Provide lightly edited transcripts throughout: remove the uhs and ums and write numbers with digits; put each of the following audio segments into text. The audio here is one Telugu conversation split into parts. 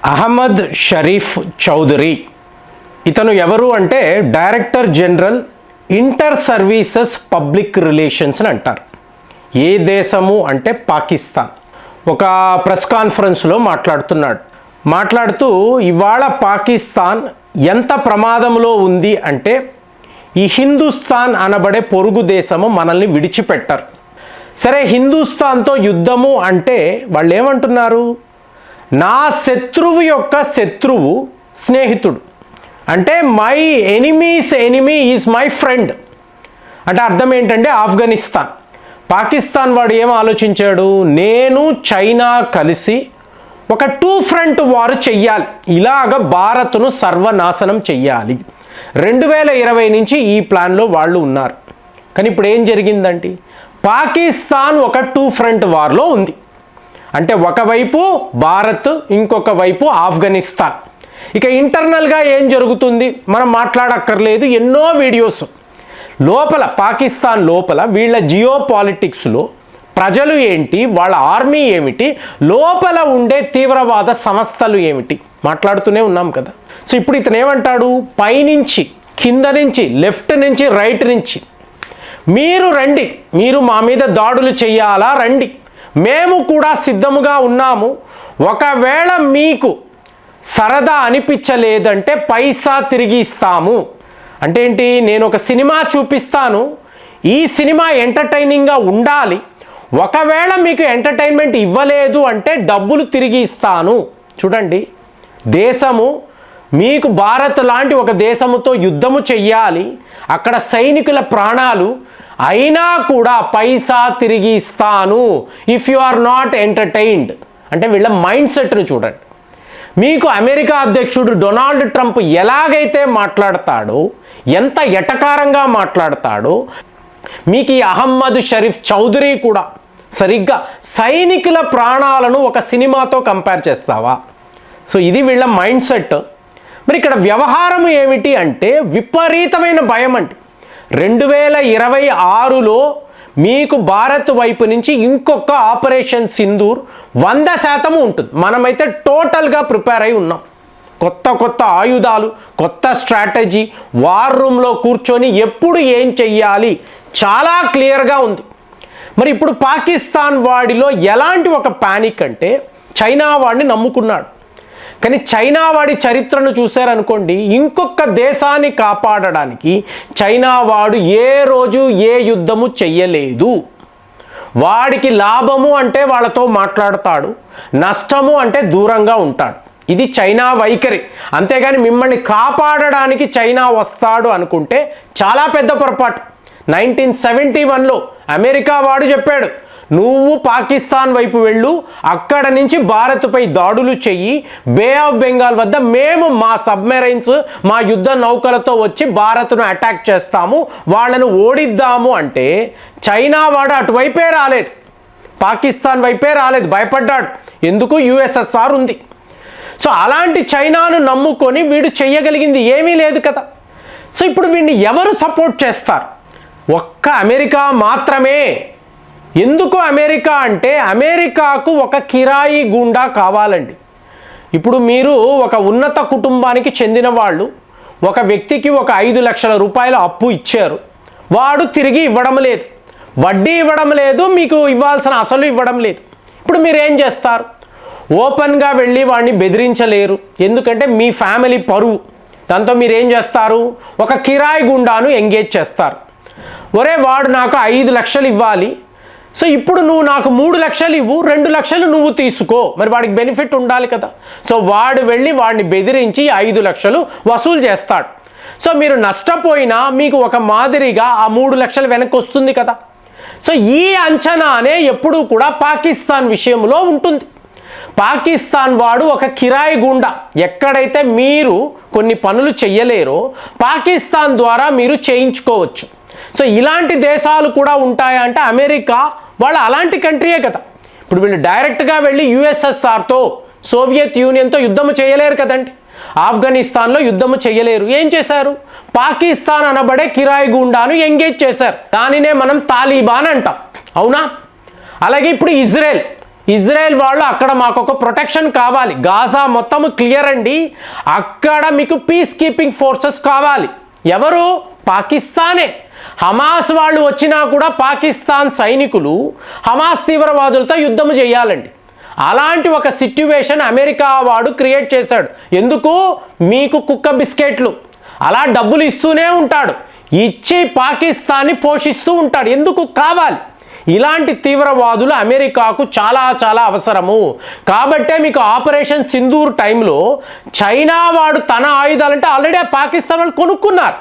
అహ్మద్ షరీఫ్ చౌదరి ఇతను ఎవరు అంటే director general inter services public relations అని అంటారు. ఏ దేశము అంటే పాకిస్తాన్. ఒక ప్రెస్ కాన్ఫరెన్స్లో మాట్లాడుతూ ఇవాళ పాకిస్తాన్ ఎంత ప్రమాదంలో ఉంది అంటే ఈ హిందుస్థాన్ అనబడే పొరుగు దేశము మనల్ని విడిచిపెట్టరు. సరే, హిందుస్థాన్తో యుద్ధము అంటే వాళ్ళు ఏమంటున్నారు, నా శత్రువు యొక్క శత్రువు స్నేహితుడు, అంటే my enemies enemy is my friend. అంటే అర్థం ఏంటంటే ఆఫ్ఘనిస్తాన్. పాకిస్తాన్ వాడు ఏం ఆలోచించాడు, నేను చైనా కలిసి ఒక 2 ఫ్రంట్ వార్ చెయ్యాలి, ఇలాగ భారత్ను సర్వనాశనం చెయ్యాలి. 2020 నుంచి ఈ ప్లాన్లో వాళ్ళు ఉన్నారు. కానీ ఇప్పుడు ఏం జరిగిందంటే పాకిస్తాన్ ఒక 2 ఫ్రంట్ వార్లో ఉంది. అంటే ఒకవైపు భారత్, ఇంకొక వైపు ఆఫ్ఘనిస్తాన్. ఇక ఇంటర్నల్గా ఏం జరుగుతుంది మనం మాట్లాడక్కర్లేదు, ఎన్నో వీడియోస్. లోపల పాకిస్తాన్ లోపల వీళ్ళ జియో పాలిటిక్స్లో ప్రజలు ఏంటి, వాళ్ళ ఆర్మీ ఏమిటి, లోపల ఉండే తీవ్రవాద సంస్థలు ఏమిటి మాట్లాడుతూనే ఉన్నాం కదా. సో ఇప్పుడు ఇతను ఏమంటాడు, పైనుంచి కింద నుంచి లెఫ్ట్ నుంచి రైట్ నుంచి మీరు రండి, మీరు మా మీద దాడులు చెయ్యాలా, రండి, మేము కూడా సిద్ధముగా ఉన్నాము. ఒకవేళ మీకు సరదా అనిపించలేదంటే పైసా తిరిగి ఇస్తాము. అంటే ఏంటి, నేను ఒక సినిమా చూపిస్తాను, ఈ సినిమా ఎంటర్టైనింగ్గా ఉండాలి, ఒకవేళ మీకు ఎంటర్టైన్మెంట్ ఇవ్వలేదు అంటే డబ్బులు తిరిగి ఇస్తాను. చూడండి, దేశము మీకు భారత్ లాంటి ఒక దేశముతో యుద్ధము చెయ్యాలి, అక్కడ సైనికుల ప్రాణాలు, అయినా కూడా పైసా తిరిగి ఇస్తాను if you are not entertained. అంటే వీళ్ళ మైండ్ సెట్ను చూడండి. మీకు అమెరికా అధ్యక్షుడు డొనాల్డ్ ట్రంప్ ఎలాగైతే మాట్లాడతాడో, ఎంత ఎటకారంగా మాట్లాడతాడో, మీకు ఈ అహ్మద్ షరీఫ్ చౌదరి కూడా సరిగ్గా సైనికుల ప్రాణాలను ఒక సినిమాతో కంపేర్ చేస్తావా? సో ఇది వీళ్ళ మైండ్ సెట్. మరి ఇక్కడ వ్యవహారం ఏమిటి అంటే విపరీతమైన భయం. అంటే 2026లో మీకు భారత్ వైపు నుంచి ఇంకొక ఆపరేషన్ సింధూర్ 100% ఉంటుంది. మనమైతే టోటల్గా ప్రిపేర్ అయి ఉన్నాం. కొత్త ఆయుధాలు, కొత్త స్ట్రాటజీ, వార్ రూమ్లో కూర్చొని ఎప్పుడు ఏం చెయ్యాలి చాలా క్లియర్గా ఉంది. మరి ఇప్పుడు పాకిస్తాన్ వాడిలో ఎలాంటి ఒక ప్యానిక్ అంటే చైనా వాడిని నమ్ముకున్నాడు. కానీ చైనా వాడి చరిత్రను చూశారనుకోండి, ఇంకొక దేశాన్ని కాపాడడానికి చైనా వాడు ఏ రోజు ఏ యుద్ధము చెయ్యలేదు. వాడికి లాభము అంటే వాళ్ళతో మాట్లాడతాడు, నష్టము అంటే దూరంగా ఉంటాడు. ఇది చైనా వైఖరి. అంతేగాని మిమ్మల్ని కాపాడడానికి చైనా వస్తాడు అనుకుంటే చాలా పెద్ద పొరపాటు. 1971లో అమెరికా వాడు చెప్పాడు, నువ్వు పాకిస్తాన్ వైపు వెళ్ళు, అక్కడ నుంచి భారత్పై దాడులు చెయ్యి, బే ఆఫ్ బెంగాల్ వద్ద మేము మా సబ్మెరైన్స్, మా యుద్ధ నౌకలతో వచ్చి భారత్ను అటాక్ చేస్తాము, వాళ్ళను ఓడిద్దాము. అంటే చైనా వాడు అటువైపే రాలేదు, పాకిస్తాన్ వైపే రాలేదు, భయపడ్డాడు. ఎందుకు, యుఎస్ఎస్ఆర్ ఉంది. సో అలాంటి చైనాను నమ్ముకొని వీడు చెయ్యగలిగింది ఏమీ లేదు కదా. సో ఇప్పుడు వీడిని ఎవరు సపోర్ట్ చేస్తారు? ఒక్క అమెరికా మాత్రమే. ఎందుకు అమెరికా అంటే అమెరికాకు ఒక కిరాయి గుండా కావాలండి. ఇప్పుడు మీరు ఒక ఉన్నత కుటుంబానికి చెందిన వాళ్ళు ఒక వ్యక్తికి ఒక 5 లక్షల రూపాయల అప్పు ఇచ్చారు, వాడు తిరిగి ఇవ్వడం లేదు, వడ్డీ ఇవ్వడం లేదు, మీకు ఇవ్వాల్సిన అసలు ఇవ్వడం లేదు. ఇప్పుడు మీరు ఏం చేస్తారు? ఓపెన్గా వెళ్ళి వాడిని బెదిరించలేరు, ఎందుకంటే మీ ఫ్యామిలీ పరువు. దాంతో మీరు ఏం చేస్తారు? ఒక కిరాయి గుండాను ఎంగేజ్ చేస్తారు. ఒరే, వాడు నాకు 5 లక్షలు ఇవ్వాలి, సో ఇప్పుడు నువ్వు నాకు 3 లక్షలు ఇవ్వు, 2 లక్షలు నువ్వు తీసుకో. మరి వాడికి బెనిఫిట్ ఉండాలి కదా. సో వాడు వెళ్ళి వాడిని బెదిరించి 5 లక్షలు వసూలు చేస్తాడు. సో మీరు నష్టపోయినా మీకు ఒక మాదిరిగా ఆ 3 లక్షలు వెనక్కి వస్తుంది కదా. సో ఈ అంచనానే ఎప్పుడూ కూడా పాకిస్తాన్ విషయంలో ఉంటుంది. పాకిస్తాన్ వాడు ఒక కిరాయి గుండా. ఎక్కడైతే మీరు కొన్ని పనులు చెయ్యలేరో పాకిస్తాన్ ద్వారా మీరు చేయించుకోవచ్చు. సో ఇలాంటి దేశాలు కూడా ఉంటాయా అంటే అమెరికా వాళ్ళు అలాంటి కంట్రీయే కదా. ఇప్పుడు వీళ్ళు డైరెక్ట్గా వెళ్ళి యుఎస్ఎస్ఆర్తో, సోవియట్ యూనియన్తో యుద్ధము చేయలేరు కదండి. ఆఫ్ఘనిస్తాన్లో యుద్ధము చేయలేరు. ఏం చేశారు? పాకిస్తాన్ అనబడే కిరాయి గుండాను ఎంగేజ్ చేశారు. దానినే మనం తాలిబాన్ అంటాం, అవునా? అలాగే ఇప్పుడు ఇజ్రాయెల్ వాళ్ళు అక్కడ మాకు ఒక ప్రొటెక్షన్ కావాలి, గాజా మొత్తం క్లియర్ అండి, అక్కడ మీకు పీస్ కీపింగ్ ఫోర్సెస్ కావాలి. ఎవరు? పాకిస్తానే. హమాస్ వాళ్ళు వచ్చినా కూడా పాకిస్తాన్ సైనికులు హమాస్ తీవ్రవాదులతో యుద్ధం చేయాలండి. అలాంటి ఒక సిట్యువేషన్ అమెరికా వాడు క్రియేట్ చేశాడు. ఎందుకు? మీకు కుక్క బిస్కెట్లు అలా డబ్బులు ఇస్తూనే ఉంటాడు, ఇచ్చి పాకిస్తాన్ని పోషిస్తూ ఉంటాడు. ఎందుకు? కావాలి. ఇలాంటి తీవ్రవాదులు అమెరికాకు చాలా చాలా అవసరము. కాబట్టే మీకు ఆపరేషన్ సింధూర్ టైంలో చైనా వాడు తన ఆయుధాలంటే ఆల్రెడీ పాకిస్తాన్ వాళ్ళు కొనుక్కున్నారు.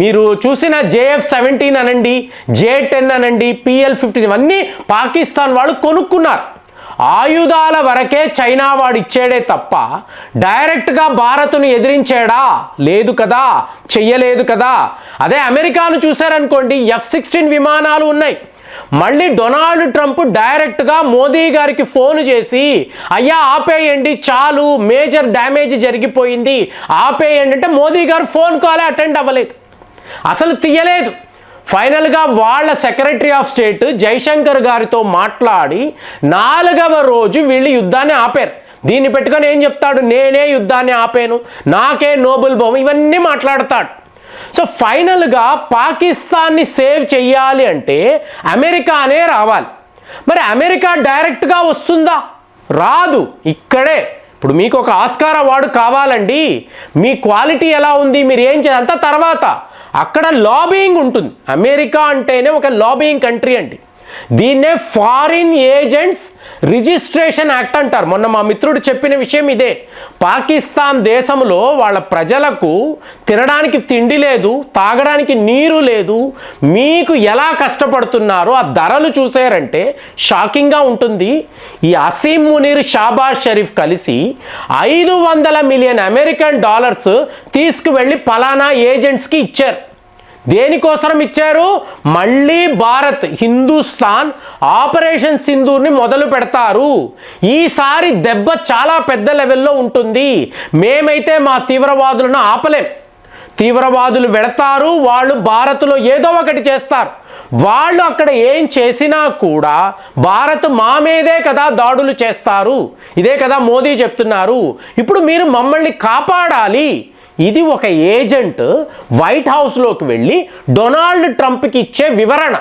మీరు చూసిన JF-17 అనండి, J-10 అనండి, PL-15 ఇవన్నీ పాకిస్తాన్ వాళ్ళు కొనుక్కున్నారు. ఆయుధాల వరకే చైనా వాడు ఇచ్చేడే తప్ప డైరెక్ట్గా భారత్ను ఎదిరించాడా? లేదు కదా, చెయ్యలేదు కదా. అదే అమెరికాను చూశారనుకోండి, F-16 విమానాలు ఉన్నాయి. మళ్ళీ డొనాల్డ్ ట్రంప్ డైరెక్ట్గా మోదీ గారికి ఫోన్ చేసి అయ్యా ఆపేయండి, చాలు, మేజర్ డ్యామేజ్ జరిగిపోయింది, ఆపేయండి అంటే మోదీ గారు ఫోన్ కాలే అటెండ్ అవ్వలేదు, అసలు తీయలేదు. ఫైనల్గా వాళ్ళ సెక్రటరీ ఆఫ్ స్టేట్ జైశంకర్ గారితో మాట్లాడి 4వ రోజు వీళ్ళు యుద్ధాన్ని ఆపారు. దీన్ని పెట్టుకొని ఏం చెప్తాడు? నేనే యుద్ధాన్ని ఆపాను, నాకే నోబెల్ బహుమతి, ఇవన్నీ మాట్లాడతాడు. సో ఫైనల్గా పాకిస్తాన్ని సేవ్ చెయ్యాలి అంటే అమెరికానే రావాలి. మరి అమెరికా డైరెక్ట్గా వస్తుందా? రాదు. ఇక్కడే ఇప్పుడు మీకు ఒక ఆస్కార్ అవార్డు కావాలండి, మీ క్వాలిటీ ఎలా ఉంది, మీరు ఏం చేయాలి అంతా తర్వాత. అక్కడ లాబియింగ్ ఉంటుంది. అమెరికా అంటేనే ఒక లాబియింగ్ కంట్రీ అండి. దీన్నే ఫారిన్ ఏజెంట్స్ రిజిస్ట్రేషన్ యాక్ట్ అంటారు. మొన్న మా మిత్రుడు చెప్పిన విషయం ఇదే. పాకిస్తాన్ దేశంలో వాళ్ళ ప్రజలకు తినడానికి తిండి లేదు, తాగడానికి నీరు లేదు, మీకు ఎలా కష్టపడుతున్నారో ఆ ధరలు చూసారంటే షాకింగ్గా ఉంటుంది. ఈ అసీం మునీర్, షాబాజ్ షరీఫ్ కలిసి 500 మిలియన్ అమెరికన్ డాలర్స్ తీసుకువెళ్ళి ఫలానా ఏజెంట్స్కి ఇచ్చారు. దేనికోసం ఇచ్చారు? మళ్ళీ భారత్, హిందుస్థాన్ ఆపరేషన్ సింధూర్ని మొదలు పెడతారు. ఈసారి దెబ్బ చాలా పెద్ద లెవెల్లో ఉంటుంది. మేమైతే మా తీవ్రవాదులను ఆపలేం. తీవ్రవాదులు వెళతారు, వాళ్ళు భారత్లో ఏదో ఒకటి చేస్తారు. వాళ్ళు అక్కడ ఏం చేసినా కూడా భారత్ మా మీదే కదా దాడులు చేస్తారు. ఇదే కదా మోదీ చెప్తున్నారు. ఇప్పుడు మీరు మమ్మల్ని కాపాడాలి. ఇది ఒక ఏజెంట్ వైట్ హౌస్లోకి వెళ్ళి డొనాల్డ్ ట్రంప్కి ఇచ్చే వివరణ.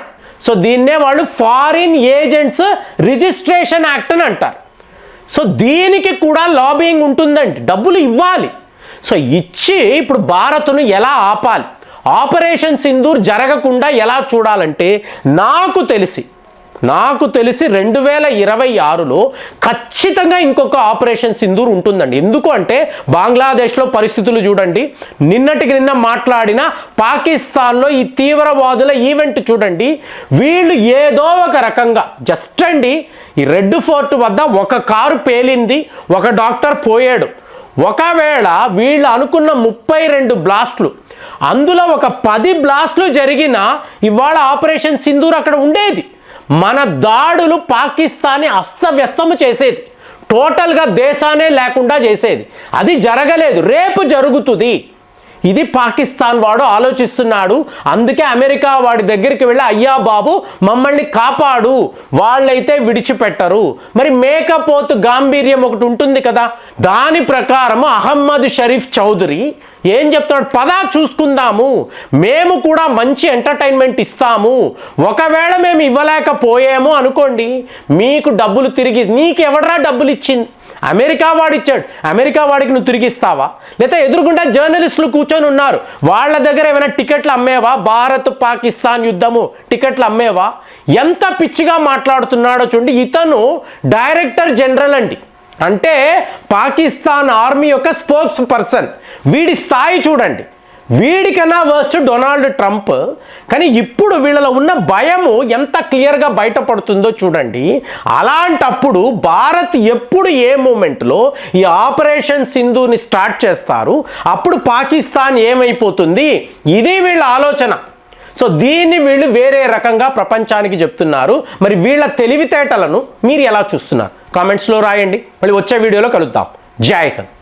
సో దీన్నే వాళ్ళు ఫారిన్ ఏజెంట్స్ రిజిస్ట్రేషన్ యాక్ట్ అని అంటారు. సో దీనికి కూడా లాబియింగ్ ఉంటుందండి, డబ్బులు ఇవ్వాలి. సో ఇచ్చి ఇప్పుడు భారత్ను ఎలా ఆపాలి, ఆపరేషన్ సింధూర్ జరగకుండా ఎలా చూడాలంటే నాకు తెలిసి 2026లో ఖచ్చితంగా ఇంకొక ఆపరేషన్ సింధూర్ ఉంటుందండి. ఎందుకు అంటే బంగ్లాదేశ్లో పరిస్థితులు చూడండి, నిన్నటికి నిన్న మాట్లాడిన పాకిస్తాన్లో ఈ తీవ్రవాదుల ఈవెంట్ చూడండి. వీళ్ళు ఏదో ఒక రకంగా జస్ట్ అండి ఈ రెడ్ ఫోర్ట్ వద్ద ఒక కారు పేలింది, ఒక డాక్టర్ పోయాడు. ఒకవేళ వీళ్ళు అనుకున్న 32 బ్లాస్ట్లు, అందులో ఒక 10 బ్లాస్ట్లు జరిగినా ఇవాళ ఆపరేషన్ సింధూర్ అక్కడ ఉండేది. మన దాడులు పాకిస్తాన్ని అస్తవ్యస్తము చేసేది, టోటల్గా దేశానే లేకుండా చేసేది. అది జరగలేదు, రేపు జరుగుతుంది. ఇది పాకిస్తాన్ వాడు ఆలోచిస్తున్నాడు. అందుకే అమెరికా వాడి దగ్గరికి వెళ్ళి అయ్యా బాబు మమ్మల్ని కాపాడు, వాళ్ళైతే విడిచిపెట్టరు. మరి మేకపోతు గాంభీర్యం ఒకటి ఉంటుంది కదా, దాని ప్రకారం అహ్మద్ షరీఫ్ చౌదరి ఏం చెప్తాడు? పదా చూసుకుందాము, మేము కూడా మంచి ఎంటర్టైన్మెంట్ ఇస్తాము. ఒకవేళ మేము ఇవ్వలేకపోయాము అనుకోండి, మీకు డబ్బులు తిరిగి, నీకు ఎవడరా డబ్బులు ఇచ్చింది? అమెరికా వాడు ఇచ్చాడు, అమెరికా వాడికి నువ్వు తిరిగిస్తావా? లేదా ఎదురుగుండా జర్నలిస్టులు కూర్చొని ఉన్నారు, వాళ్ళ దగ్గర ఏమైనా టికెట్లు అమ్మేవా? భారత్ పాకిస్తాన్ యుద్ధము టికెట్లు అమ్మేవా? ఎంత పిచ్చిగా మాట్లాడుతున్నాడో చూడండి. ఇతను డైరెక్టర్ జనరల్ అండి, అంటే పాకిస్తాన్ ఆర్మీ యొక్క స్పోక్స్ పర్సన్. వీడి స్థాయి చూడండి, వీడికన్నా వర్స్ట్ డొనాల్డ్ ట్రంప్. కానీ ఇప్పుడు వీళ్ళలో ఉన్న భయము ఎంత క్లియర్గా బయటపడుతుందో చూడండి. అలాంటప్పుడు భారత్ ఎప్పుడు ఏ మూమెంట్లో ఈ ఆపరేషన్ సింధూర్ని స్టార్ట్ చేస్తారు, అప్పుడు పాకిస్తాన్ ఏమైపోతుంది, ఇది వీళ్ళ ఆలోచన. సో దీన్ని వీళ్ళు వేరే రకంగా ప్రపంచానికి చెప్తున్నారు. మరి వీళ్ళ తెలివితేటలను మీరు ఎలా చూస్తున్నారు? కామెంట్స్లో రాయండి. మళ్ళీ వచ్చే వీడియోలో కలుద్దాం. జై హింద్.